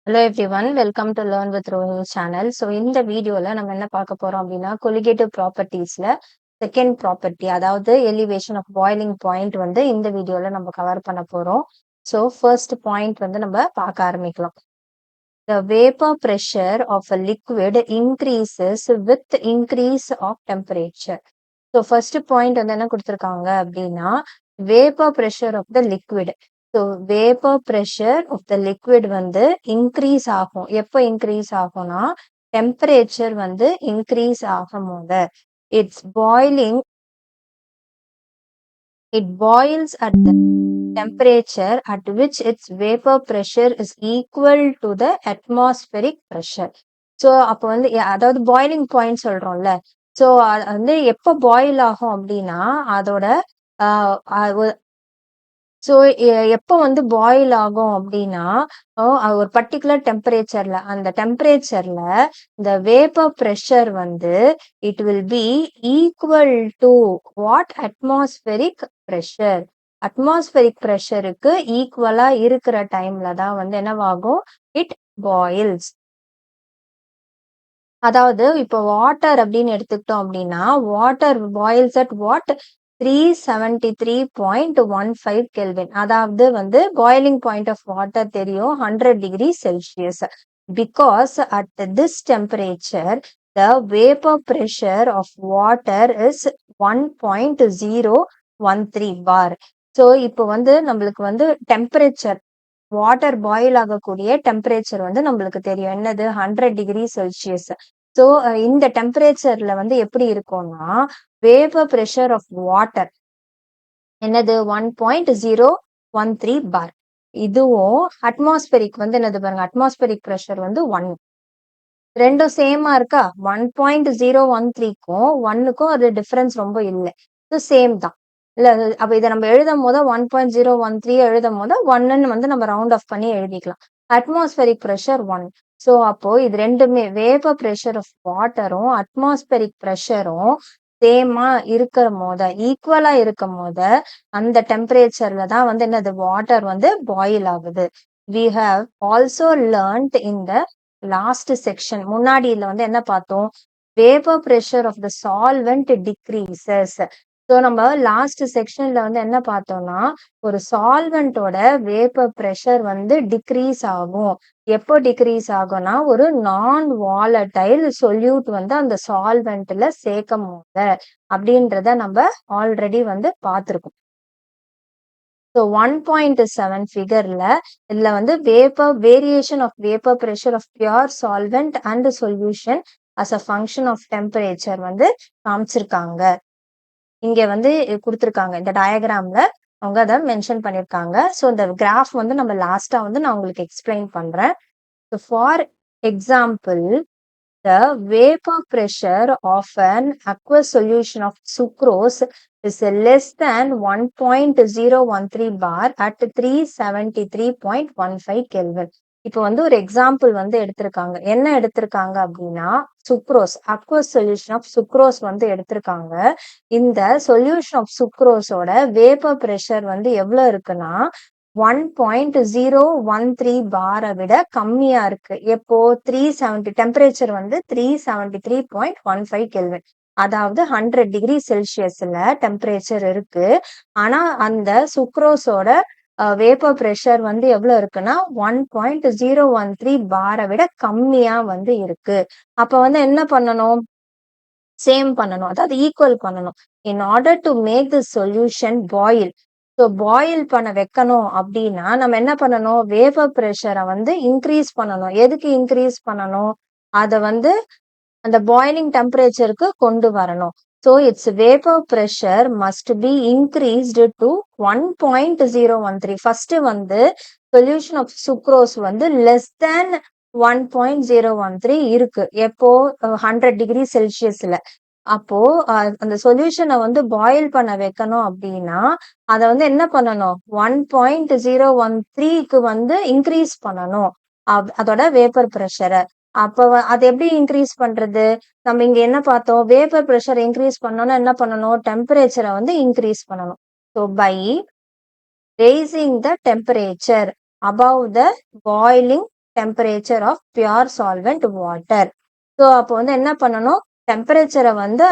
Hello everyone, welcome to learn with Rohini channel. So இந்த வீடியோவில் நம்ம என்ன பார்க்க போகிறோம் அப்படின்னா, கொலிகேட்டிவ் ப்ராப்பர்ட்டிஸில் செகண்ட் ப்ராப்பர்ட்டி, அதாவது எலிவேஷன் ஆஃப் பாய்லிங் பாயிண்ட் வந்து இந்த வீடியோவில் நம்ம கவர் பண்ண போகிறோம். ஸோ ஃபர்ஸ்ட் பாயிண்ட் வந்து நம்ம பார்க்க ஆரம்பிக்கலாம். The vapor pressure of a liquid increases with increase of temperature. So first point வந்து என்ன கொடுத்துருக்காங்க அப்படின்னா, vapour pressure of the liquid. So vapour pressure of the liquid வந்து இன்க்ரீஸ் ஆகும். எப்போ இன்க்ரீஸ் ஆகும்னா, டெம்பரேச்சர் வந்து இன்க்ரீஸ் ஆகும் போது it's boiling it boils at the temperature at which its vapor pressure is equal to the atmospheric pressure. So அப்போ வந்து அதாவது பாய்லிங் பாயிண்ட் சொல்றோம்ல. ஸோ அது வந்து எப்போ பாயில் ஆகும் அப்படின்னா, அதோட ஸோ எப்போ வந்து பாயில் ஆகும் அப்படின்னா, ஒரு பர்ட்டிகுலர் டெம்பரேச்சர்ல அந்த டெம்பரேச்சர்ல இந்த வேப்பர் ப்ரெஷர் வந்து it will be equal to what atmospheric pressure. Atmospheric ப்ரெஷருக்கு ஈக்குவலா இருக்கிற டைம்ல தான் வந்து என்னவாகும், இட் பாயில்ஸ். அதாவது இப்போ வாட்டர் அப்படின்னு எடுத்துக்கிட்டோம் அப்படின்னா, water boils at what 373.15 kelvin. அதாவது வந்து பாயிலிங் பாயிண்ட் ஆஃப் வாட்டர் தெரியும் 100 degree Celsius. Because at this temperature the vapour pressure of water is 1.013 bar. So இப்போ வந்து நம்மளுக்கு வந்து டெம்பரேச்சர், வாட்டர் பாயில் ஆகக்கூடிய டெம்பரேச்சர் வந்து நம்மளுக்கு தெரியும் என்னது, 100 டிகிரி செல்சியஸ். ஸோ இந்த டெம்பரேச்சர்ல வந்து எப்படி இருக்கும்னா, வேப்பர் ப்ரெஷர் ஆஃப் வாட்டர் என்னது 1.013 பார். இதுவும் அட்மாஸ்பெரிக் வந்து என்னது பாருங்க, அட்மாஸ்பெரிக் ப்ரெஷர் வந்து 1. ரெண்டும் சேமா இருக்கா? 1.013க்கும் 1க்கும் அது டிஃபரன்ஸ் ரொம்ப இல்லை. இது சேம் தான். இல்ல அப்ப இதை நம்ம எழுதும் போது 1.013 எழுதும் போது 1ன்னு வந்து நம்ம ரவுண்ட் ஆஃப் பண்ணி எழுதிக்கலாம். Atmospheric pressure 1. ஸோ அப்போ இது ரெண்டுமே வேப்பர் ப்ரெஷர் ஆஃப் வாட்டரும் அட்மாஸ்பெரிக் ப்ரெஷரும் சேமா இருக்கிற போத, ஈக்குவலா இருக்கும் போத அந்த டெம்பரேச்சர்ல தான் வந்து என்னது வாட்டர் வந்து பாயில் ஆகுது. We have also learned in the last section, முன்னாடி இதுல வந்து என்ன பார்த்தோம், vapour pressure of the solvent decreases. So நம்ம லாஸ்ட் செக்ஷன்ல வந்து என்ன பார்த்தோம்னா, ஒரு சால்வெண்டோட வேப்பர் ப்ரெஷர் வந்து டிக்ரீஸ் ஆகும். எப்போ டிக்ரீஸ் ஆகும்னா, ஒரு நான் வாலடைல் சொல்யூட் வந்து அந்த சால்வெண்ட்ல சேர்க்கும் போது அப்படின்றத நம்ம ஆல்ரெடி வந்து பார்த்துருக்கோம். ஸோ 1.7 ஃபிகர்ல இதுல வந்து vapour variation of vapour pressure of pure solvent and solution as a function of temperature வந்து காமிச்சிருக்காங்க. இங்க வந்து கொடுத்துருக்காங்க இந்த டயக்ராம்ல, அவங்க அதை மென்ஷன் பண்ணிருக்காங்க. ஸோ இந்த கிராஃப் வந்து நம்ம லாஸ்டா வந்து நான் உங்களுக்கு எக்ஸ்பிளைன் பண்றேன். For example, the vapor pressure of an aqueous solution of sucrose is less than 1.013 bar at 373.15 Kelvin. இப்போ வந்து ஒரு எக்ஸாம்பிள் வந்து எடுத்திருக்காங்க. என்ன எடுத்திருக்காங்க அப்படின்னா, sucrose, aqueous solution of sucrose வந்து எடுத்திருக்காங்க. இந்த சொல்யூஷன் ஆஃப் சுக்ரோஸோட வேப்பர் ப்ரெஷர் வந்து எவ்வளவு இருக்குன்னா 1.013 பாரை விட கம்மியா இருக்கு. எப்போ 370 டெம்பரேச்சர் வந்து 373.15 கெல்வின். அதாவது 100 டிகிரி செல்சியஸ்ல டெம்பரேச்சர் இருக்கு. ஆனா அந்த சுக்ரோஸோட வேப்பர் ப்ரெஷர் வந்து எவ்வளவு இருக்குன்னா 1.013 பாரை விட கம்மியா வந்து இருக்கு. அப்ப வந்து என்ன பண்ணணும், சேம் பண்ணணும், அதாவது ஈக்குவல் பண்ணணும். In order to make the solution boil, so boil பண்ண வைக்கணும் அப்படின்னா நம்ம என்ன பண்ணணும், வேப்பர் ப்ரெஷரை வந்து இன்க்ரீஸ் பண்ணணும். எதுக்கு இன்க்ரீஸ் பண்ணணும், அதை வந்து அந்த பாயிலிங் டெம்பரேச்சருக்கு கொண்டு வரணும். So it's vapour pressure must be increased to 1.013. First வந்து சொல்யூஷன் ஆஃப் சுக்ரோஸ் வந்து லெஸ் தேன் 1.013 இருக்கு. எப்போ 100 டிகிரி செல்சியஸ்ல. அப்போ அந்த சொல்யூஷனை வந்து பாயில் பண்ண வைக்கணும் அப்படின்னா அதை வந்து என்ன பண்ணணும், 1.013க்கு வந்து இன்க்ரீஸ் பண்ணணும் அதோட வேப்பர் ப்ரெஷரை. அப்போ அது எப்படி இன்க்ரீஸ் பண்றது, நம்ம இங்க என்ன பார்த்தோம், வேப்பர் ப்ரெஷர் இன்க்ரீஸ் பண்ணோம்னா என்ன பண்ணணும், டெம்பரேச்சரை வந்து இன்க்ரீஸ் பண்ணணும். So by raising the temperature above the boiling temperature of pure solvent water. So அப்போ வந்து என்ன பண்ணணும், டெம்பரேச்சரை வந்து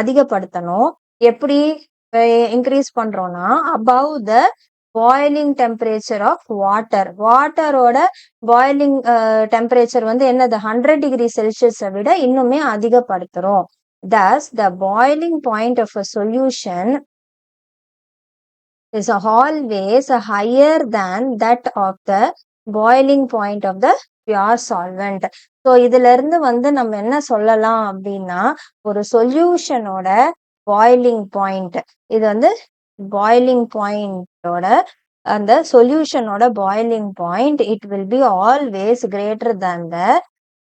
அதிகப்படுத்தணும். எப்படி இன்க்ரீஸ் பண்றோம்னா above the boiling temperature of water. வாட்டரோட பாய்லிங் டெம்பரேச்சர் வந்து என்னது 100 டிகிரி செல்சியஸை விட இன்னுமே அதிகப்படுத்துறோம். Thus, the boiling point of a solution is always higher than that of the boiling point of the pure solvent. So இதுல இருந்து வந்து நம்ம என்ன சொல்லலாம் அப்படின்னா, ஒரு சொல்யூஷனோட பாய்லிங் பாயிண்ட், இது வந்து பாய்லிங் பாயிண்டோட அந்த சொல்யூஷனோட boiling point it will be always greater than the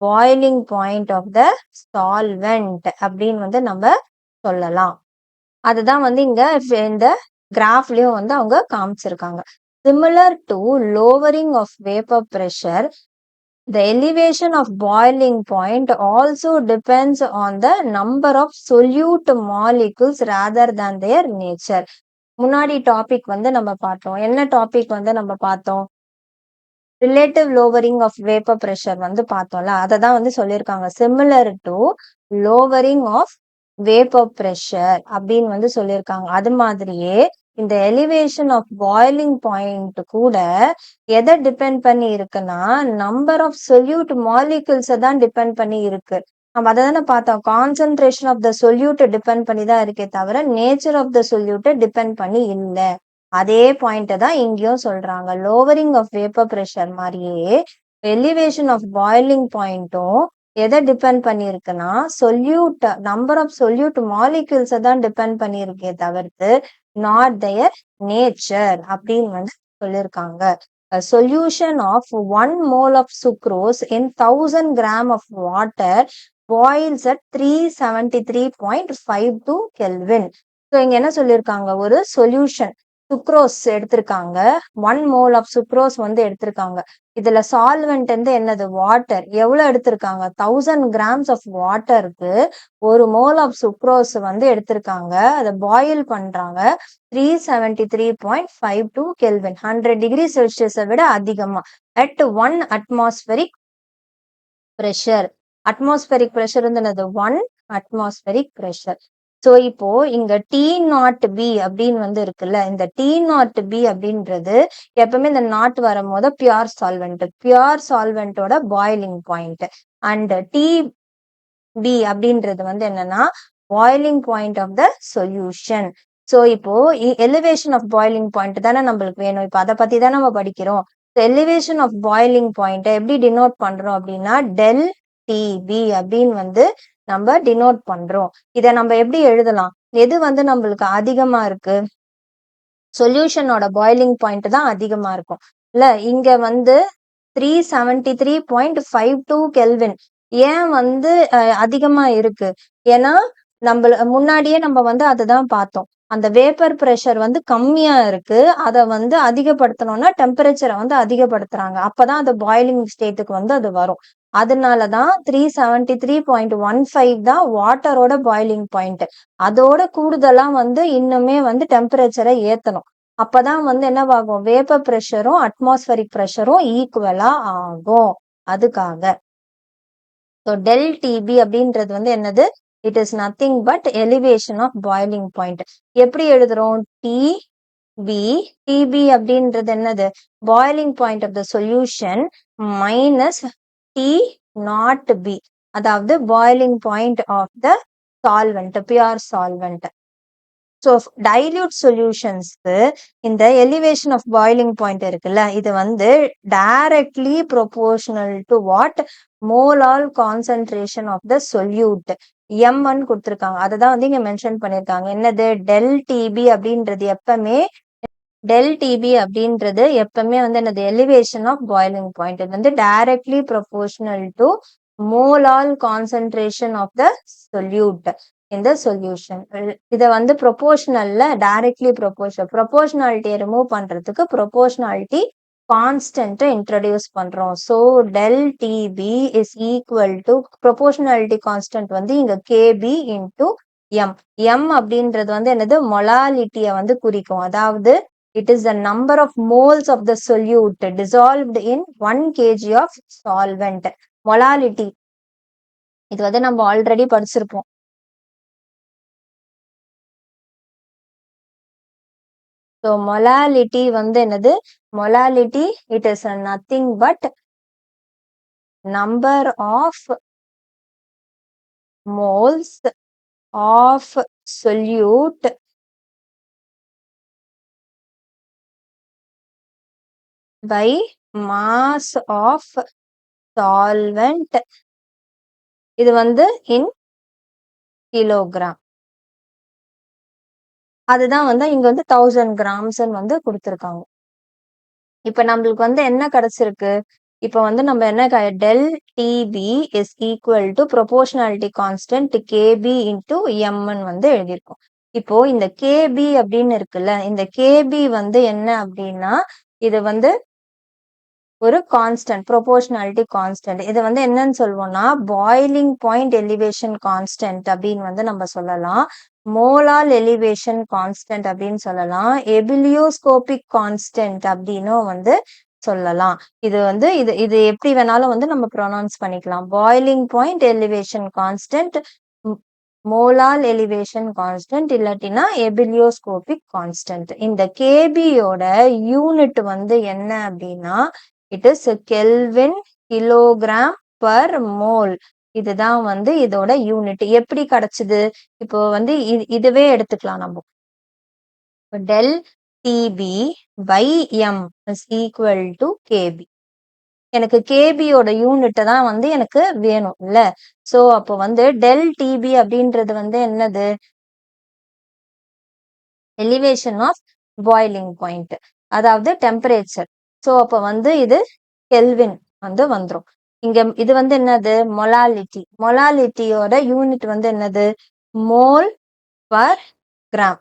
boiling point of the solvent அப்படின்னு வந்து நம்ம சொல்லலாம். அதுதான் வந்து இங்க இந்த கிராஃப்லயும் வந்து அவங்க காமிச்சிருக்காங்க. Similar to lowering of vapour pressure, the elevation of boiling point also depends on the number of solute molecules rather than their nature. முன்னாடி டாபிக் வந்து நம்ம பார்த்தோம். என்ன டாபிக் வந்து நம்ம பார்த்தோம்? Relative lowering of vapour pressure வந்து பார்த்தோம்ல, அதை தான் வந்து சொல்லியிருக்காங்க. Similar to lowering of vapour pressure அப்படின்னு வந்து சொல்லியிருக்காங்க. அது மாதிரியே இந்த எலிவேஷன் ஆஃப் பாய்லிங் பாயிண்ட் கூட எதை டிபெண்ட் பண்ணி இருக்குன்னா, நம்பர் ஆஃப் சொல்யூட் மாலிகுல்ஸை தான் டிபெண்ட் பண்ணி இருக்கு. நம்ம அதை தானே பார்த்தோம். கான்சென்ட்ரேஷன் ஆஃப் த சொல்யூட்டை டிபெண்ட் பண்ணி தான் இருக்கே தவிர நேச்சர் ஆஃப் த சொல்யூட்டை டிபெண்ட் பண்ணி இல்லை. அதே பாயிண்ட்டை தான் இங்கேயும் சொல்றாங்க. லோவரிங் ஆஃப் வேப்பர் பிரஷர் மாதிரியே எலிவேஷன் ஆஃப் பாய்லிங் பாயிண்ட்டும் எதை டிபெண்ட் பண்ணியிருக்குன்னா, சொல்யூட் நம்பர் ஆஃப் சொல்யூட் மாலிகுல்ஸை தான் டிபெண்ட் பண்ணியிருக்கே தவிர்த்து நாட் தயர் நேச்சர் அப்படின்னு வந்து சொல்லியிருக்காங்க. A solution of 1 mole of sucrose in 1000 gram of water boils at 373.52 Kelvin. So இங்க என்ன சொல்லியிருக்காங்க, ஒரு சொல்யூஷன் சுக்ரோஸ் எடுத்திருக்காங்க, 1 mole of sucrose வந்து எடுத்திருக்காங்க. இதுல சால்வெண்ட் வந்து என்னது, வாட்டர். எவ்வளவு எடுத்திருக்காங்க, 1000 grams of வாட்டருக்கு 1 mole of sucrose வந்து எடுத்திருக்காங்க. அதை பாயில் பண்றாங்க 373.52 Kelvin, 100 டிகிரி செல்சியஸை விட அதிகமா, at 1 atmospheric pressure. Atmospheric pressure வந்து என்னது, 1 atmospheric pressure. ஸோ இப்போ இங்க T0B அப்படின்னு வந்து இருக்குல்ல, இந்த T0B அப்படின்றது எப்பவுமே இந்த நாட் வரும்போது பியூர் சால்வெண்ட், பியூர் சால்வெண்டோட பாய்லிங் பாயிண்ட். அண்ட் TB அப்படின்றது வந்து என்னன்னா boiling point of the solution. So இப்போ எலிவேஷன் ஆஃப் பாய்லிங் பாயிண்ட் தானே நம்மளுக்கு வேணும். இப்போ அதை பத்தி தான் நம்ம படிக்கிறோம். எலிவேஷன் ஆஃப் பாய்லிங் பாயிண்ட் எப்படி டினோட் பண்றோம் அப்படின்னா, டெல் டிபி அப்படின்னு வந்து நம்ம டினோட் பண்றோம். இதை நம்ம எப்படி எழுதலாம், எது வந்து நம்மளுக்கு அதிகமா இருக்கு, சொல்யூஷனோட பாய்லிங் பாயிண்ட் தான் அதிகமா இருக்கும் இல்ல. இங்க வந்து 373.52 கெல்வின் ஏன் வந்து அதிகமா இருக்கு, ஏன்னா முன்னாடியே நம்ம வந்து அதுதான் பார்த்தோம். அந்த வேப்பர் பிரஷர் வந்து கம்மியா இருக்கு, அதை வந்து அதிகப்படுத்தணும்னா டெம்பரேச்சரை வந்து அதிகப்படுத்துறாங்க, அப்பதான் அது பாய்லிங் ஸ்டேட்டுக்கு வந்து அது வரும். அதனாலதான் 373.15 தான் வாட்டரோட பாய்லிங் பாயிண்ட். அதோட கூடுதலா வந்து இன்னுமே வந்து டெம்பரேச்சரை ஏத்தணும், அப்பதான் வந்து என்னவாகும், வேப்பர் பிரஷரும் அட்மாஸ்பரிக் பிரஷரும் ஈக்குவலா ஆகும். அதுக்காக ஸோ டெல் டிபி அப்படின்றது வந்து என்னது, it is nothing but elevation of boiling point. எப்படி எழுதுறோம், டிபி அப்படின்றது என்னது, boiling point of the solution minus T0B, அதாவது boiling point of the solvent, pure solvent. So dilute சொல்யூஷன்ஸ்க்கு இந்த எலிவேஷன் ஆஃப் பாய்லிங் பாயிண்ட் இருக்குல்ல, இது வந்து directly proportional to what, molal concentration of the solute, எம்ன்னு கொடுத்துருக்காங்க. அதை தான் வந்து இங்க மென்ஷன் பண்ணியிருக்காங்க. என்னது, டெல் டிபி அப்படின்றது எப்பவுமே வந்து என்னது, எலிவேஷன் ஆஃப் பாய்லிங் பாயிண்ட். இது வந்து directly proportional to molal concentration of the solute இந்த சொல்யூஷன். இதை வந்து ப்ரொபோர்ஷனல்ல டைரக்ட்லி ப்ரொபோர்ஷனாலிட்டியை ரிமூவ் பண்றதுக்கு ப்ரொபோர்ஷனாலிட்டி கான்ஸ்டன்ட் இன்ட்ரடியூஸ் பண்றோம். So del T B is equal to proportionality constant வந்து இங்க கேபி இன்டூ எம். எம் அப்படின்றது வந்து என்னது, மொலாலிட்டியை வந்து குறிக்கும், அதாவது It is the number of moles of the solute dissolved in 1 kg of solvent. Molality. இது வந்து நம்ம ஆல்ரெடி படிச்சிருப்போம். So molality வந்து என்னது? Molality, it is nothing but number of moles of solute by mass of solvent. இது வந்து in kilogram. அதுதான் வந்து இங்க வந்து 1000 grams வந்து கொடுத்திருக்காங்க. இப்ப நம்மளுக்கு வந்து என்ன கிடைச்சிருக்கு? இப்ப வந்து நம்ம என்ன del TB is equal to proportionality constant KB into M ன்னு வந்து எழுதியிருக்கோம். இப்போ இந்த KB அப்படின்னு இருக்குல்ல, இந்த KB வந்து என்ன அப்படின்னா, இது வந்து ஒரு கான்ஸ்டன்ட், ப்ரொபோர்ஷனாலிட்டி கான்ஸ்டன்ட். இது வந்து என்னன்னு சொல்லுவோம்னா பாய்லிங் பாயிண்ட் எலிவேஷன் கான்ஸ்டன்ட் அப்படின்னு வந்து நம்ம சொல்லலாம். மோலால் எலிவேஷன் கான்ஸ்டன்ட் அப்படின்னு சொல்லலாம். எபிலியோஸ்கோபிக் கான்ஸ்டன்ட் அப்படின்னும் வந்து சொல்லலாம். இது வந்து இது இது எப்படி வேணாலும் வந்து நம்ம ப்ரொனவுன்ஸ் பண்ணிக்கலாம். Boiling point elevation constant, மோலால் elevation constant, இல்லாட்டினா எபிலியோஸ்கோபிக் கான்ஸ்டன்ட். இந்த கேபியோட யூனிட் வந்து என்ன அப்படின்னா, it is kelvin kilogram per mole. இதுதான் வந்து இதோட யூனிட். எப்படி கிடைச்சது? இப்போ வந்து இதுவே எடுத்துக்கலாம் நம்ம. Del T B by M is equal to K B. எனக்கு கேபியோட யூனிட் தான் வந்து எனக்கு வேணும் இல்ல. சோ அப்போ வந்து டெல் டிபி அப்படின்றது வந்து என்னது? எலிவேஷன் ஆஃப் பாய்லிங் பாயிண்ட், அதாவது டெம்பரேச்சர். சோ அப்ப வந்து இது கெல்வின் வந்து வந்துரும். இங்க இது வந்து என்னது? மொலாலிட்டி. மொலாலிட்டியோட யூனிட் வந்து என்னது? Mole per gram.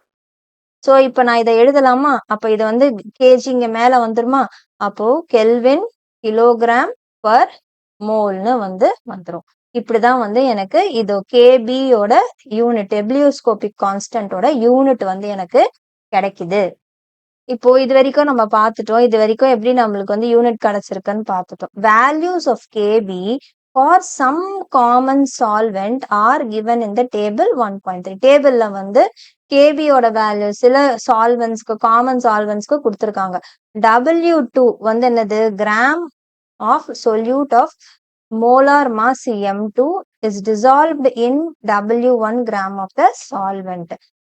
சோ இப்ப நான் இதை எழுதலாமா? அப்ப இது வந்து கேஜி இங்க மேல வந்துருமா? அப்போ கெல்வின் கிலோகிராம் பர் மோல்னு வந்து வந்துரும். இப்படிதான் வந்து எனக்கு இது கேபியோட யூனிட், எபிலியோஸ்கோபிக் கான்ஸ்டன்டோட யூனிட் வந்து எனக்கு கிடைக்குது. இப்போ இது வரைக்கும் நம்ம பார்த்துட்டோம். இது வரைக்கும் எப்படி நம்மளுக்கு வந்து யூனிட் கிடைச்சிருக்குன்னு பார்த்துட்டோம். Values of K B for some common solvent are given in the table 1.3. டேபிள்ல வந்து கேபியோட வேல்யூ சில சால்வெண்ட்ஸ்க்கு, காமன் சால்வெண்ட்ஸ்க்கு கொடுத்துருக்காங்க. W2 வந்து என்னது? Gram of solute of molar mass M2 is dissolved in W1 gram of the solvent.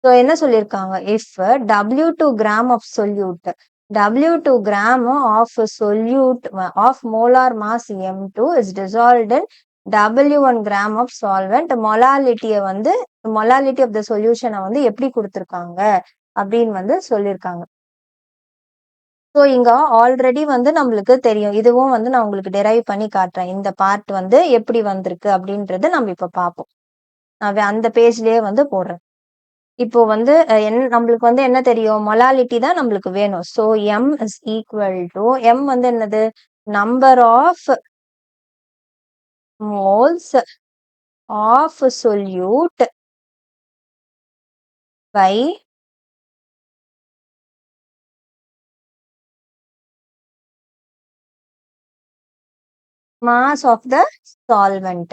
So என்ன சொல்லிருக்காங்க? If W2 gram of solute, W2 gram of solute of molar mass M2 is dissolved in W1 gram of solvent. molality வந்து molality of the solution வந்து எப்படி கொடுத்திருக்காங்க அப்படின்னு வந்து சொல்லிருக்காங்க. So இங்க ஆல்ரெடி வந்து நம்மளுக்கு தெரியும். இதுவும் வந்து நான் உங்களுக்கு டெரைவ் பண்ணி காட்டுறேன். இந்த பார்ட் வந்து எப்படி வந்திருக்கு அப்படின்றத நம்ம இப்ப பார்ப்போம். நான் அந்த பேஜ்லயே வந்து போடுறேன். இப்போ வந்து நம்மளுக்கு வந்து என்ன தெரியும்? மொலாலிட்டி தான் நம்மளுக்கு வேணும். So M is equal to, M வந்து என்னது? Number of moles of solute by mass of the solvent.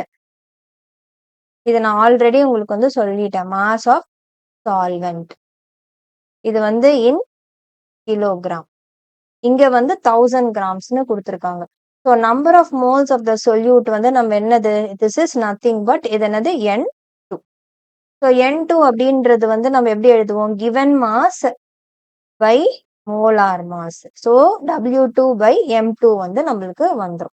இதை நான் ஆல்ரெடி உங்களுக்கு வந்து சொல்லிட்டேன். மாஸ் ஆஃப் சால்வெண்ட் இது வந்து இன் கிலோகிராம். இங்க வந்து 1000 கிராம்ஸ்னு கொடுத்திருக்காங்க. So number of moles of the solute வந்து நம்ம என்னது? திஸ் இஸ் நத்திங் பட் இது என்னது? N2. ஸோ N2 அப்படின்றது வந்து நம்ம எப்படி எழுதுவோம்? Given mass by molar mass. So W2 by M2 வந்து நம்மளுக்கு வந்துடும்.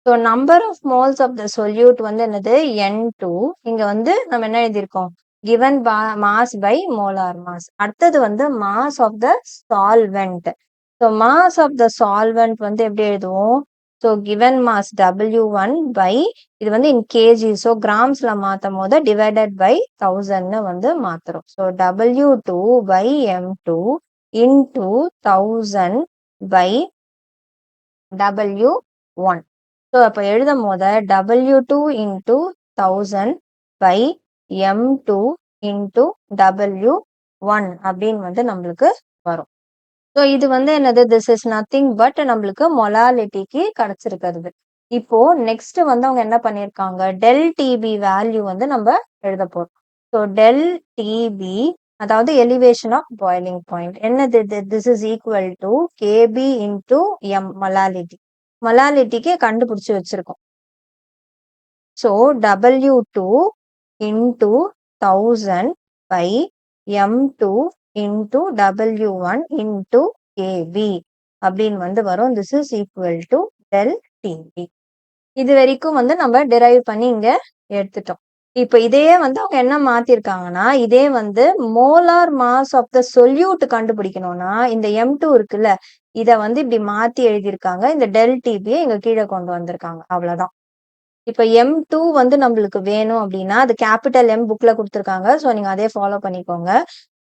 So number of moles of the solute வந்து என்னது? N2. இங்க வந்து நம்ம என்ன எழுதியிருக்கோம்? given mass by molar mass. அடுத்தது வந்து mass of the solvent. So mass of the solvent வந்து எப்படி எழுதுவோம்? So given mass W1 by, இது வந்து in kg, so கிராம்ஸ்ல மாத்தும் போது divided by 1000 வந்து மாத்துறோம். So W2 by M2 into 1000 by W1. So அப்ப எழுதும் போது W2 into 1000 by M2 into W1 அப்படின்னு வந்து நம்மளுக்கு வரும். ஸோ இது வந்து என்னது? திஸ் இஸ் நத்திங் பட் நம்மளுக்கு மொலாலிட்டிக்கு கிடைச்சிருக்கிறது. இப்போ நெக்ஸ்ட் வந்து அவங்க என்ன பண்ணியிருக்காங்க? டெல் டிபி வேல்யூ வந்து நம்ம எழுத போறோம். ஸோ டெல் டிபி அதாவது எலிவேஷன் ஆஃப் பாய்லிங் பாயிண்ட் என்னது? This is equal to KB into M molality. மொலாலிட்டிக்கு கண்டுபிடிச்சு வச்சிருக்கோம். ஸோ W2 into 1000 by M2 into W1 into KB அப்படின்னு வந்து வரும். This is equal to del TB. இது வரைக்கும் வந்து நம்ம டிரைவ் பண்ணி இங்க எடுத்துட்டோம். இப்ப இதையே வந்து அவங்க என்ன மாத்திருக்காங்கன்னா, இதே வந்து molar mass of the solute கண்டுபிடிக்கணும்னா, இந்த M2 இருக்குல்ல, இத வந்து இப்படி மாத்தி எழுதியிருக்காங்க. இந்த டெல் டிபியை இங்க கீழே கொண்டு வந்திருக்காங்க. அவ்வளவுதான். இப்ப M2 வந்து நம்மளுக்கு வேணும் அப்படின்னா, அது கேபிட்டல் M புக்ல குடுத்துருக்காங்க. ஸோ நீங்க அதே ஃபாலோ பண்ணிக்கோங்க.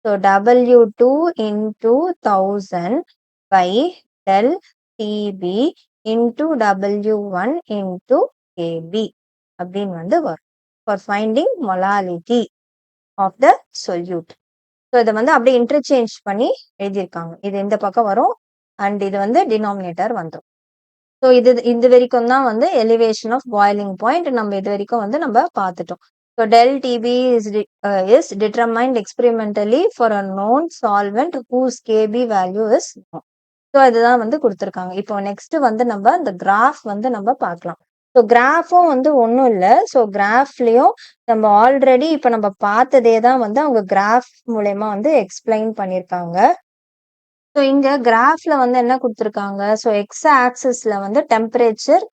So W2 into 1000 by del TB into W1 into KB அப்படின்னு வந்து வரும். For finding molality of the solute. So இதை வந்து அப்படியே இன்டர்சேஞ்ச் பண்ணி எழுதியிருக்காங்க. இது இந்த பக்கம் வரும் அண்ட் இது வந்து டினாமினேட்டர் வந்துடும். ஸோ இது வரைக்கும் தான் வந்து எலிவேஷன் ஆஃப் பாய்லிங் பாயிண்ட் நம்ம இது வரைக்கும் வந்து நம்ம பார்த்துட்டோம். So del T B is determined experimentally for a known solvent whose K B value is known. So இதுதான் வந்து கொடுத்துருக்காங்க. இப்போ நெக்ஸ்ட் வந்து நம்ம இந்த கிராஃப் வந்து நம்ம பார்க்கலாம். ஸோ கிராஃபும் வந்து ஒன்றும் இல்லை. ஸோ கிராஃப்லயும் நம்ம ஆல்ரெடி இப்போ நம்ம பார்த்ததே தான் வந்து அவங்க கிராஃப் மூலயமா வந்து எக்ஸ்பிளைன் பண்ணியிருக்காங்க. ஸோ இங்க கிராஃப்ல வந்து என்ன கொடுத்துருக்காங்க? ஸோ எக்ஸ் ஆக்சிஸ்ல வந்து டெம்பரேச்சர்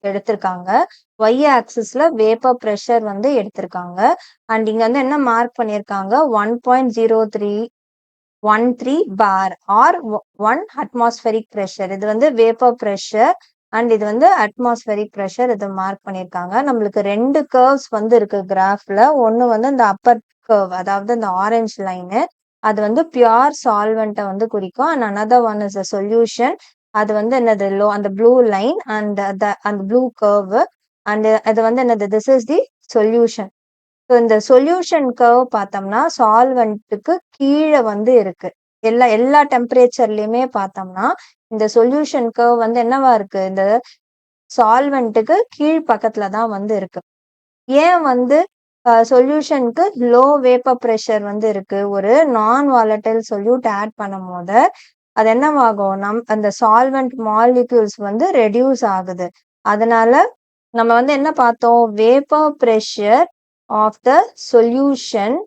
எடுத்திருக்காங்க. ஒய் ஆக்சிஸ்ல வேப்பர் ப்ரெஷர் வந்து எடுத்திருக்காங்க. அண்ட் இங்க வந்து என்ன மார்க் பண்ணியிருக்காங்க? 1.0313 பார் ஆர் 1 அட்மாஸ்பெரிக் ப்ரெஷர். இது வந்து வேப்பர் ப்ரெஷர் அண்ட் இது வந்து அட்மாஸ்பெரிக் ப்ரெஷர். இது மார்க் பண்ணியிருக்காங்க. நம்மளுக்கு ரெண்டு கர்வ்ஸ் வந்து இருக்கு கிராஃப்ல. ஒன்னு வந்து இந்த அப்பர் கர்வ், அதாவது இந்த ஆரஞ்சு லைனு, அது வந்து பியூர் சால்வெண்ட்டை வந்து குறிக்கும். And another one is a solution. அது வந்து என்னது? அந்த ப்ளூ லைன் அண்ட் அந்த ப்ளூ கர்வ். அண்ட் அது வந்து என்னது? This is the solution. So இந்த சொல்யூஷன் கர்வ் பார்த்தோம்னா சால்வெண்ட்டுக்கு கீழே வந்து இருக்கு. எல்லா டெம்பரேச்சர்லயுமே பார்த்தோம்னா இந்த சொல்யூஷன் கர்வ் வந்து என்னவா இருக்கு? இந்த சால்வெண்ட்டுக்கு கீழ் பக்கத்துல தான் வந்து இருக்கு. ஏன் வந்து சொல்யூஷனுக்கு லோ வேப்பர் ப்ரெஷர் வந்து இருக்கு? ஒரு நான் வாலடைல் சொல்யூட் ஆட் பண்ணும் போது அது என்னவாகும்? அந்த சால்வெண்ட் மாலிக்யூல்ஸ் வந்து ரெடியூஸ் ஆகுது. அதனால நம்ம வந்து என்ன பார்த்தோம்? Vapour pressure of the solution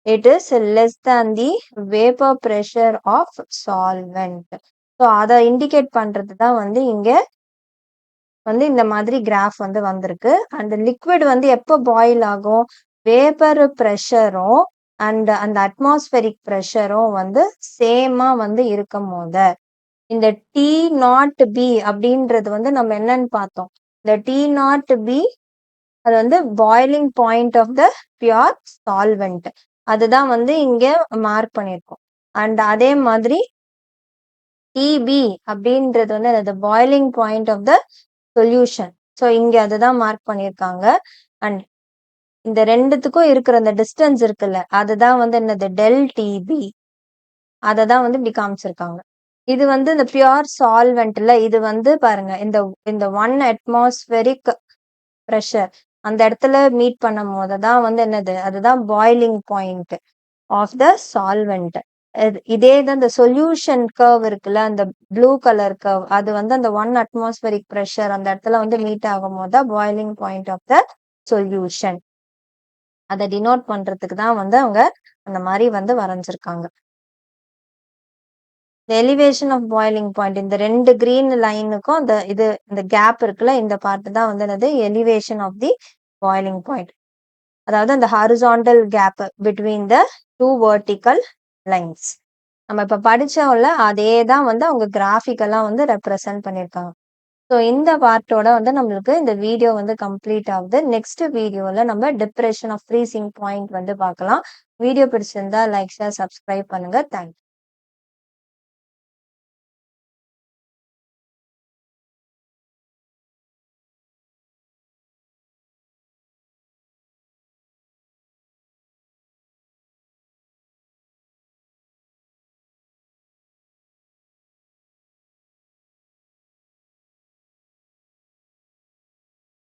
it is less than the vapour pressure of solvent. So அதை இண்டிகேட் பண்றது தான் வந்து இங்க வந்து இந்த மாதிரி கிராஃப் வந்து வந்திருக்கு. அண்ட் லிக்விட் வந்து எப்போ பாயில் ஆகும்? வேப்பர் ப்ரெஷரும் அண்ட் அந்த அட்மாஸ்பெரிக் ப்ரெஷரும் வந்து சேமா வந்து இருக்கும் போது இந்த T0B அப்படின்றது வந்து நம்ம என்னன்னு பார்த்தோம்? இந்த T0B அது வந்து boiling point of the pure solvent. அதுதான் வந்து இங்க மார்க் பண்ணியிருக்கோம். அண்ட் அதே மாதிரி TB அப்படின்றது வந்து அது boiling point of the solution. So இங்க அதுதான் மார்க் பண்ணியிருக்காங்க. அண்ட் இந்த ரெண்டுத்துக்கும் இருக்கிற அந்த டிஸ்டன்ஸ் இருக்குல்ல, அதுதான் வந்து என்னது? Del T B. அதை தான் வந்து இப்படி காமிச்சிருக்காங்க. இது வந்து இந்த பியூர் சால்வெண்ட்ல இது வந்து பாருங்க, இந்த 1 அட்மாஸ்பெரிக் ப்ரெஷர் அந்த இடத்துல மீட் பண்ணும் போது தான் வந்து என்னது? அதுதான் boiling point of the solvent. இதே தான் இந்த சொல்யூஷன் கர்வ் இருக்குல்ல, அந்த ப்ளூ கலர் கர்வ், அது வந்து அந்த 1 அட்மாஸ்பெரிக் ப்ரெஷர் அந்த இடத்துல வந்து மீட் ஆகும் போது தான் boiling point of the solution. அதை டினோட் பண்றதுக்கு தான் வந்து அவங்க அந்த மாதிரி வந்து வரைஞ்சிருக்காங்க. எலிவேஷன் ஆஃப் பாய்லிங் பாயிண்ட் இந்த ரெண்டு கிரீன் லைனுக்கும் இந்த கேப் இருக்குல்ல, இந்த பார்ட் தான் வந்து என்னது? Elevation of the boiling point. அதாவது அந்த horizontal gap between the two vertical lines. நம்ம இப்ப படிச்சோம்ல, அதே தான் வந்து அவங்க கிராஃபிக்கெல்லாம் வந்து ரெப்ரசன்ட் பண்ணியிருக்காங்க. ஸோ இந்த பார்ட்டோட வந்து நம்மளுக்கு இந்த வீடியோ வந்து கம்ப்ளீட் ஆகுது. நெக்ஸ்ட் வீடியோல நம்ம டிப்ரெஷன் ஆஃப் ஃப்ரீசிங் பாயிண்ட் வந்து பார்க்கலாம். வீடியோ பிடிச்சிருந்தா லைக், ஷேர், சப்ஸ்கிரைப் பண்ணுங்க. தேங்க்யூ.